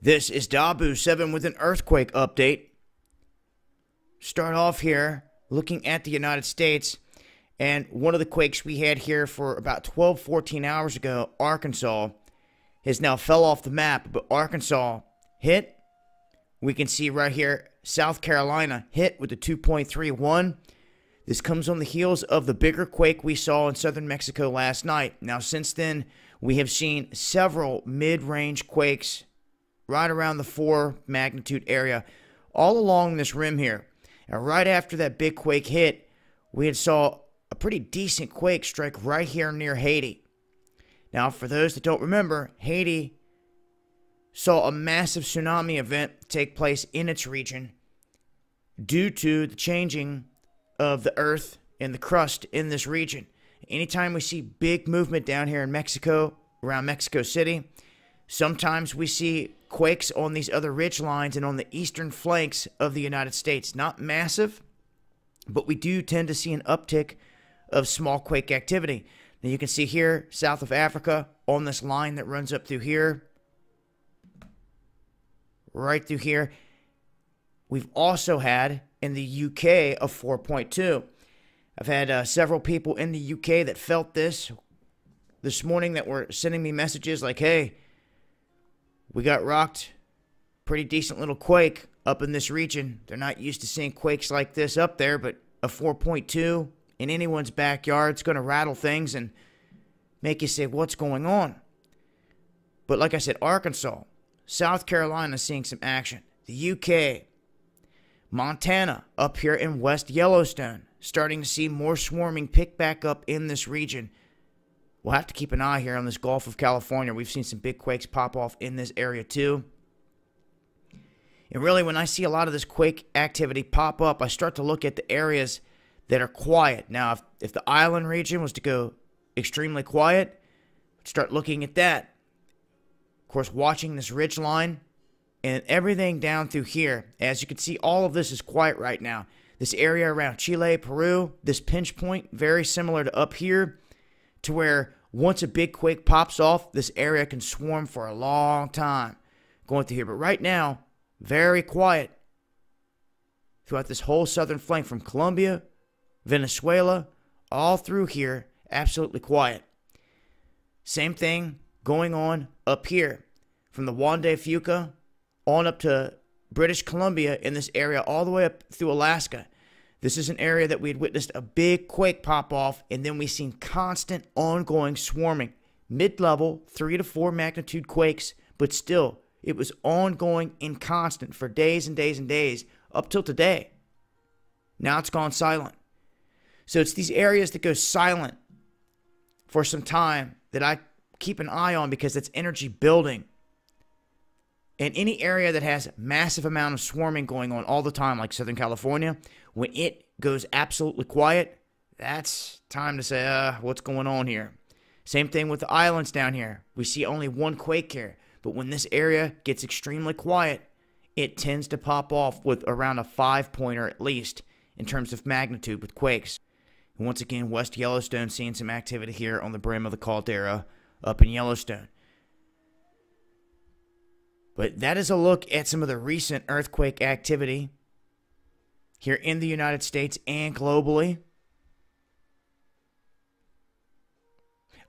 This is DAHBOO77 with an earthquake update. Start off here looking at the United States, and one of the quakes we had here for about 14 hours ago, Arkansas, has now fell off the map, but Arkansas hit. We can see right here, South Carolina hit with the 2.31. This comes on the heels of the bigger quake we saw in southern Mexico last night. Now, since then, we have seen several mid-range quakes right around the 4 magnitude area, all along this rim here. And right after that big quake hit, we had saw a pretty decent quake strike right here near Haiti. Now, for those that don't remember, Haiti saw a massive tsunami event take place in its region due to the changing of the earth and the crust in this region. Anytime we see big movement down here in Mexico, around Mexico City, sometimes we see quakes on these other ridge lines and on the eastern flanks of the United States. Not massive, but we do tend to see an uptick of small quake activity. Now you can see here, south of Africa, on this line that runs up through here, right through here. We've also had in the UK a 4.2. I've had several people in the UK that felt this morning that were sending me messages like, hey, we got rocked. Pretty decent little quake up in this region. They're not used to seeing quakes like this up there, but a 4.2 in anyone's backyard is going to rattle things and make you say, what's going on? But like I said, Arkansas, South Carolina seeing some action. The UK, Montana, up here in West Yellowstone, starting to see more swarming pick back up in this region. We'll have to keep an eye here on this Gulf of California. We've seen some big quakes pop off in this area too. And really, when I see a lot of this quake activity pop up, I start to look at the areas that are quiet. Now, if the island region was to go extremely quiet, start looking at that. Of course, watching this ridge line and everything down through here. As you can see, all of this is quiet right now. This area around Chile, Peru, this pinch point, very similar to up here, to where once a big quake pops off, this area can swarm for a long time going through here. But right now, very quiet throughout this whole southern flank from Colombia, Venezuela, all through here, absolutely quiet. Same thing going on up here from the Juan de Fuca on up to British Columbia in this area, all the way up through Alaska. This is an area that we had witnessed a big quake pop off, and then we've seen constant ongoing swarming. Mid-level, 3 to 4 magnitude quakes, but still, it was ongoing and constant for days and days and days, up till today. Now it's gone silent. So it's these areas that go silent for some time that I keep an eye on because it's energy building. And any area that has massive amount of swarming going on all the time, like Southern California, when it goes absolutely quiet, that's time to say, what's going on here? Same thing with the islands down here. We see only one quake here. But when this area gets extremely quiet, it tends to pop off with around a 5-pointer at least in terms of magnitude with quakes. And once again, West Yellowstone seeing some activity here on the brim of the caldera up in Yellowstone. But that is a look at some of the recent earthquake activity here in the United States and globally.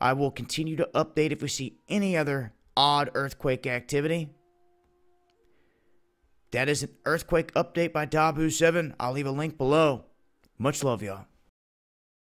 I will continue to update if we see any other odd earthquake activity. That is an earthquake update by DAHBOO77. I'll leave a link below. Much love, y'all.